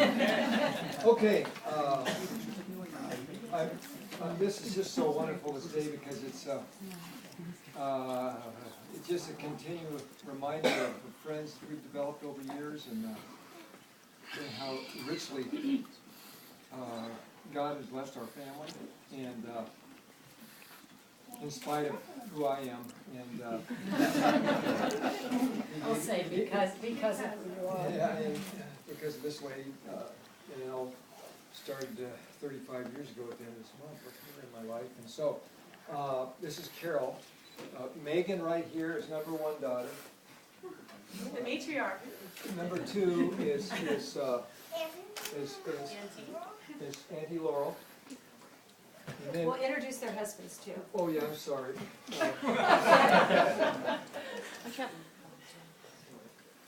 Okay, this is just so wonderful this day because it's just a continuous reminder of the friends that we've developed over years and how richly God has blessed our family, and in spite of who I am, and I'll say because of who you are. yeah, and because of this way, it all started 35 years ago at the end of this month in my life, and so this is Carol. Megan right here is number one daughter. The matriarch. Number two is Auntie Laurel. And then, We'll introduce their husbands too. oh yeah, I'm sorry. Do you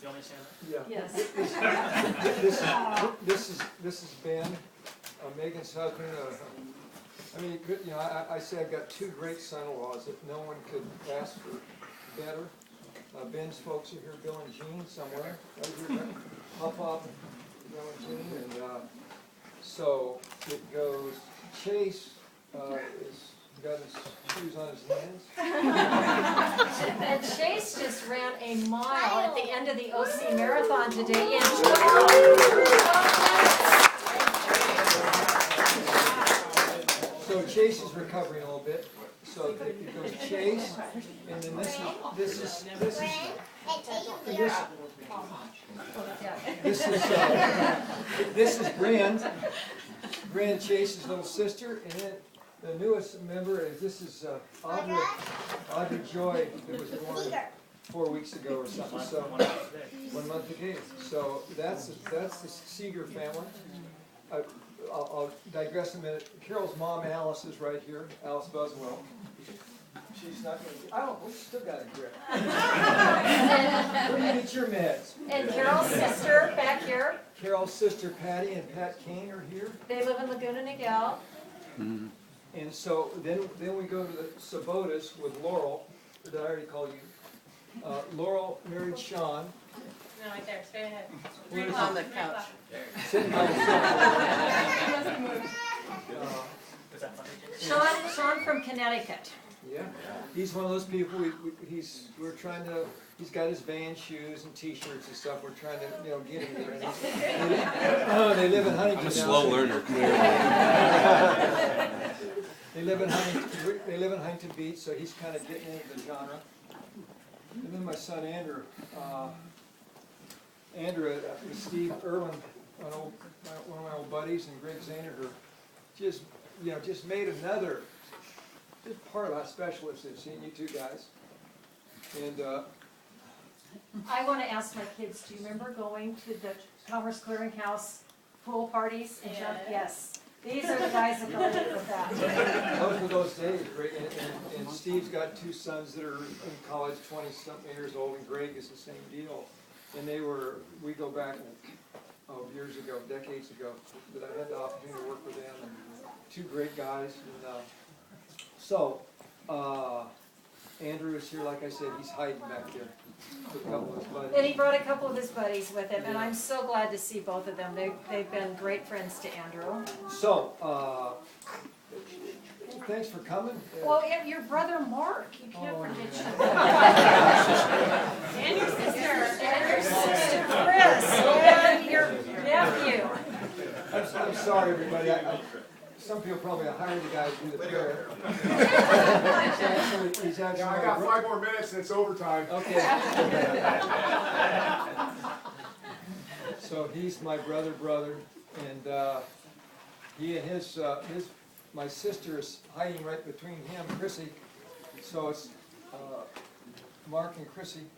want me to stand up? Yeah. Yes. This is Ben, Megan's husband. I mean, you know, I say I've got two great son-in-laws that no one could ask for better. Ben's folks are here, Bill and Jean somewhere. Right here, Pop, Bill and Jean, and so it goes. Chase is got his shoes on his hands. And Chase just ran a mile at the end of the OC Marathon today in 12 So Chase is recovering a little bit. So it goes Chase, and then this is Grand Chase's little sister, and then the newest member is Audrey Joy, that was born 4 weeks ago or something. So 1 month ago. So that's the Seeger family. I'll digress a minute. Carol's mom, Alice, is right here. Alice Buswell. She's not going to. Oh, we still got a grip. Where do you get your meds? And Carol's sister back here. Carol's sister Patty and Pat Kane are here. They live in Laguna Niguel. And so then we go to the Sabotas with Laurel. Did I already call you? Laurel married Sean. No, right there, straight ahead. Where is On he? the couch. Sitting by himself. Sean from Connecticut. Yeah, he's one of those people. We're trying to. He's got his band shoes and T-shirts and stuff. We're trying to, get him there. They live in Huntington. I'm a slow learner. They live in Huntington Beach, so he's kind of getting into the genre. And then my son Andrew. Andrew, Steve Irwin, one of my old buddies, and Greg Zaner, just made another. Just part of how special it is seeing you two guys. And I want to ask my kids, do you remember going to the Commerce Clearinghouse pool parties? And yes. These are the guys that go with that. those were those days, Greg. And Steve's got two sons that are in college, 20-something years old, and Greg is the same deal. And we go back years ago, decades ago, that I had the opportunity to work with them, and two great guys. And so, Andrew is here, like I said, he's hiding back there with a couple of his buddies. And he brought a couple of his buddies with him, and I'm so glad to see both of them. They've been great friends to Andrew. So, thanks for coming. Well, and your brother Mark, you can't forget your And your sister. and your sister Chris, and your nephew. I'm sorry, everybody. Some people probably hired the guy to do the prayer. He's actually I got 5 more minutes and it's overtime. Okay. So he's my brother, and he and my sister is hiding right between him, Chrissy. So it's Mark and Chrissy.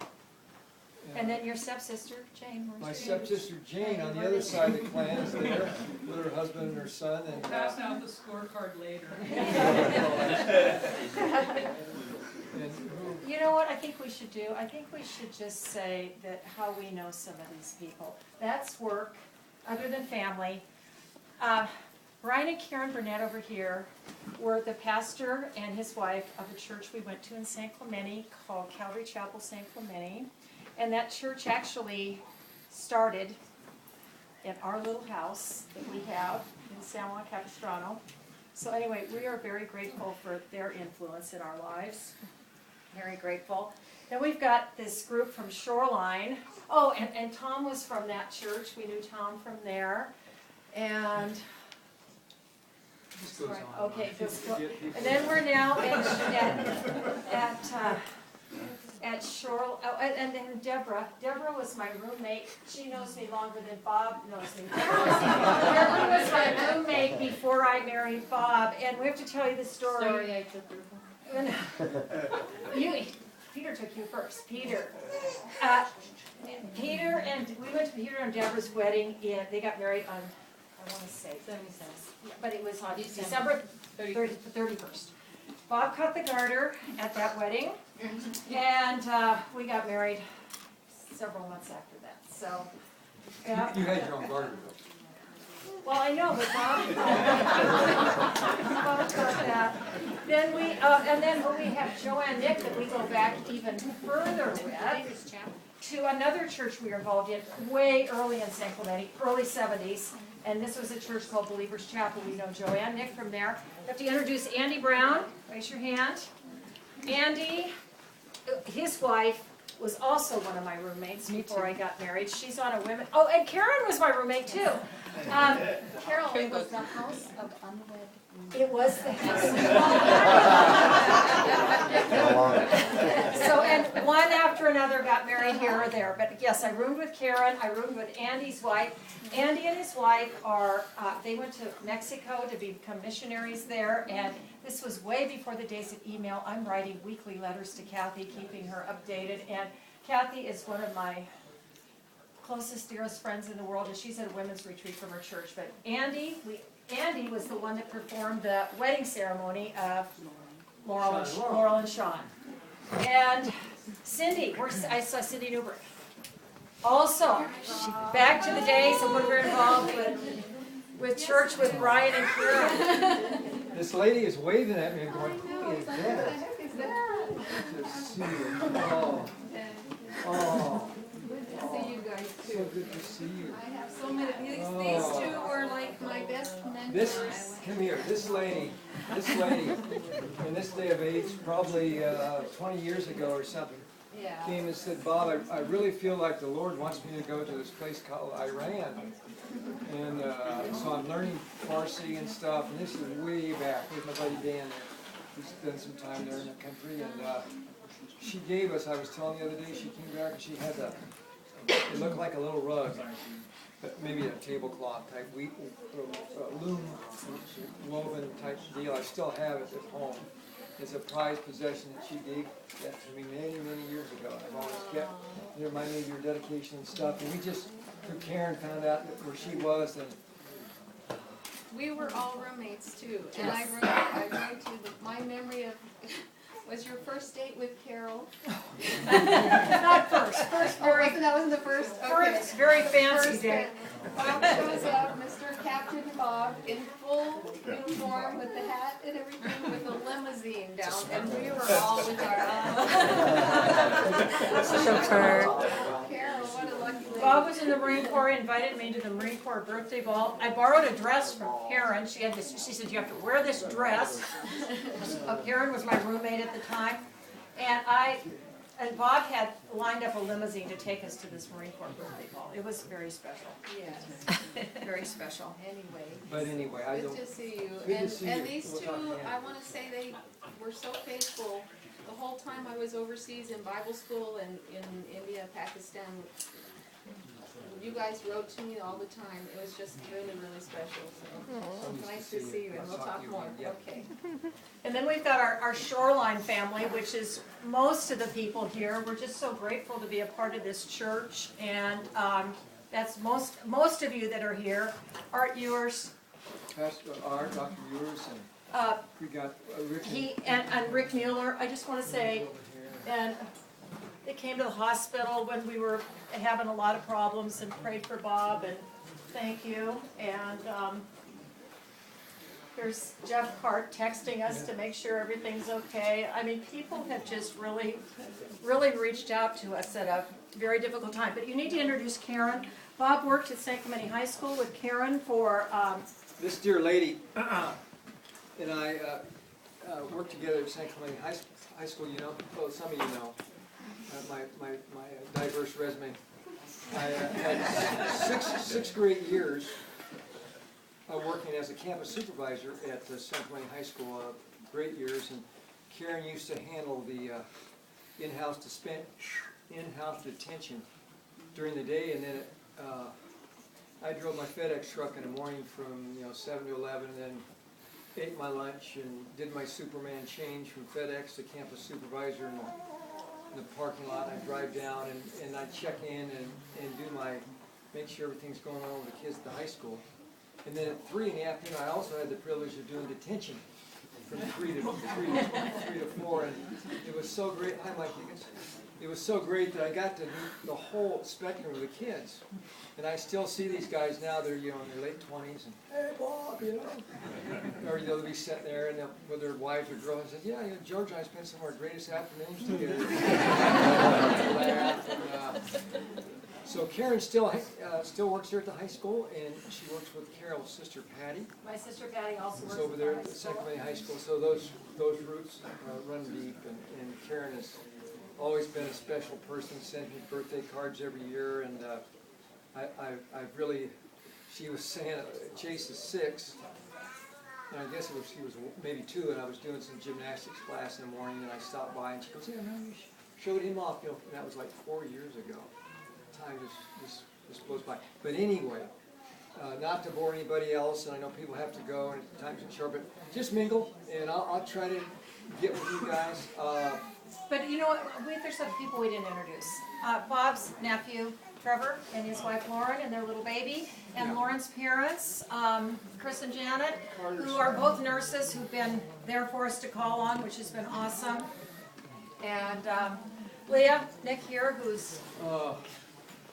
And then your stepsister, Jane. My where's she? stepsister Jane on the other side of the clan is there with her husband and her son. And pass out the scorecard later. You know what I think we should do? I think we should just say that how we know some of these people. That's work, other than family. Brian and Karen Burnett over here were the pastor and his wife of a church we went to in San Clemente called Calvary Chapel San Clemente. And that church actually started in our little house that we have in San Juan Capistrano. So anyway, we are very grateful for their influence in our lives. Very grateful. Then we've got this group from Shoreline. Oh, and Tom was from that church. We knew Tom from there. And Just goes on. okay, People forget people. and then we're now at Shore. Oh, and then Deborah. Deborah was my roommate. She knows me longer than Bob knows me. Deborah was my roommate before I married Bob, and we have to tell you the story. I took Peter took you first. Peter. Peter and we went to Peter and Deborah's wedding. They got married on, I want to say, 77. but it was on December. December 31st. Bob cut the garter at that wedding, and we got married several months after that. So, yeah. You had your own garden though. Well, I know, but Bob cut that. Then we have Joanne Nick that we go back even further with to another church we were involved in way early in San Clemente, early 70s. And this was a church called Believers Chapel. We know Joanne Nick from there. I have to introduce Andy Brown. Raise your hand. Andy, his wife was also one of my roommates before I got married. She's on a women. Oh, and Karen was my roommate too. Carol, it was the house of unwed. It was the So, and one after another got married here or there. But yes, I roomed with Karen. I roomed with Andy's wife. Andy and his wife are, they went to Mexico to become missionaries there. And this was way before the days of email. I'm writing weekly letters to Kathy, keeping her updated. And Kathy is one of my closest, dearest friends in the world. And she's at a women's retreat from her church. But Andy was the one that performed the wedding ceremony of Laurel and Sean. And Cindy, I saw Cindy Newberg. Also, back to the days of when we were involved with church with Brian and Karen. This lady is waving at me and going, who is that? Good to see you. Oh. See you guys So too. good to see you. I have so many, these two were like my best mentors. Come here, this lady, in this day of age, probably 20 years ago or something, Yeah. came and said, Bob, I really feel like the Lord wants me to go to this place called Iran. And so I'm learning Farsi and stuff, and this is way back with my buddy Dan. We spent some time there in the country, and she gave us, I was telling the other day, she came back and she had it looked like a little rug, but maybe a tablecloth type, loom woven type deal. I still have it at home. It's a prized possession that she gave that to me many, many years ago. I've always kept, it reminded me of your dedication and stuff. And we just, through Karen, found out where she was, and We were all roommates too, and I wrote you my memory of, was your first date with Carol? Not first. First, very, That wasn't the first? Okay. first, very fancy First day. Bob shows up, Mr. Captain Bob, in full uniform with the hat and everything, with a limousine down, and we were all with our chauffeur. Carol, what a lucky lady. Bob was in the Marine Corps, invited me to the Marine Corps birthday ball. I borrowed a dress from Karen. She said, you have to wear this dress. Karen was my roommate at the time. And Bob had lined up a limousine to take us to this Marine Corps birthday ball. It was very special. Yes, Very special. anyway. I Good don't. to see you. Good to see And you. these We'll two, talk again. I wanna say they were so faithful the whole time I was overseas in Bible school and in India, Pakistan. You guys wrote to me all the time. It was just really, really special, so nice to see you, and we'll talk more, Yeah. okay. And then we've got our Shoreline family, which is most of the people here. We're just so grateful to be a part of this church. And that's most of you that are here. Art Ewers, Pastor Art, Dr. Ewers, and we got Rick. and Rick Mueller. I just want to say, and they came to the hospital when we were having a lot of problems and prayed for Bob, and thank you. And there's Jeff Hart texting us to make sure everything's okay. I mean, people have just really reached out to us at a very difficult time. But you need to introduce Karen. Bob worked at St. Clemente High School with Karen for, This dear lady and I worked together at St. Clemente High School, you know, well, some of you know, my diverse resume. I had six great years working as a campus supervisor at St. Clemente High School, great years, and Karen used to handle the in-house detention during the day, and then I drove my FedEx truck in the morning from 7 to 11, and then ate my lunch and did my Superman change from FedEx to campus supervisor in the parking lot. I drive down and I check in and do make sure everything's going on with the kids at the high school. And then at 3 in the afternoon, I also had the privilege of doing detention from 3 to 4, and it was so great. Hi, Mike Higgins. It was so great that I got to meet the whole spectrum of the kids. And I still see these guys now, they're in their late 20s, and hey Bob, or they'll be sitting there and with their wives or girls and say, yeah, George and I spent some of our greatest afternoons together. So Karen still works here at the high school, and she works with Carol's sister Patty. my sister Patty also works It's over at there the at high St. school. Clemente High School, so those roots run deep, and Karen has always been a special person, sent me birthday cards every year, and I've really, she was saying Chase is 6, and I guess she was maybe 2, and I was doing some gymnastics class in the morning, and I stopped by, and she goes, yeah, man, you showed him off, and that was like 4 years ago. Time just blows by. But anyway, not to bore anybody else, and I know people have to go, and time's short, but just mingle, and I'll try to get with you guys. But you know what, there's some people we didn't introduce. Bob's nephew, Trevor, and his wife Lauren, and their little baby, and Lauren's parents, Chris and Janet, who are both nurses who've been there for us to call on, which has been awesome. And Leah, Nick here, who's...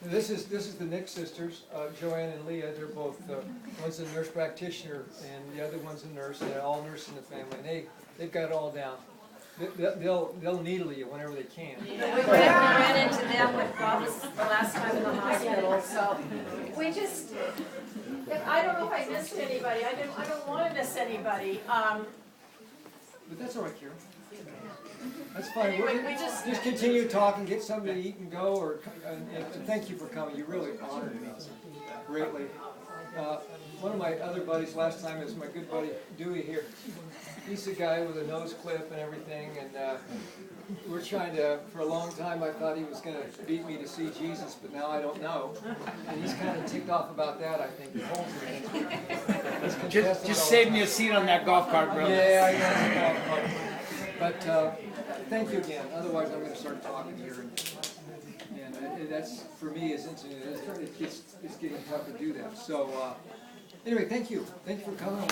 This is the Nick sisters, Joanne and Leah. They're both, one's a nurse practitioner and the other one's a nurse. They're all nurses in the family, and they've got it all down. They'll needle you whenever they can. We ran into them with Bob's the last time in the hospital, so we just, I don't know if I missed anybody. I don't want to miss anybody. But that's all right, Karen. That's fine. Anyway, we just continue talking, get something to eat and go. And thank you for coming. You really honored me greatly. One of my other buddies last time is my good buddy Dewey here. He's the guy with a nose clip and everything, and we're trying to, for a long time I thought he was going to beat me to see Jesus, but now I don't know. And he's kind of ticked off about that, I think. He holds me. Just save me a seat on that golf cart, brother. Yeah, I got the golf cart. But thank you again, otherwise I'm going to start talking here. And that's, for me, is interesting. It's getting tough to do that. So, anyway, thank you. Thank you for coming.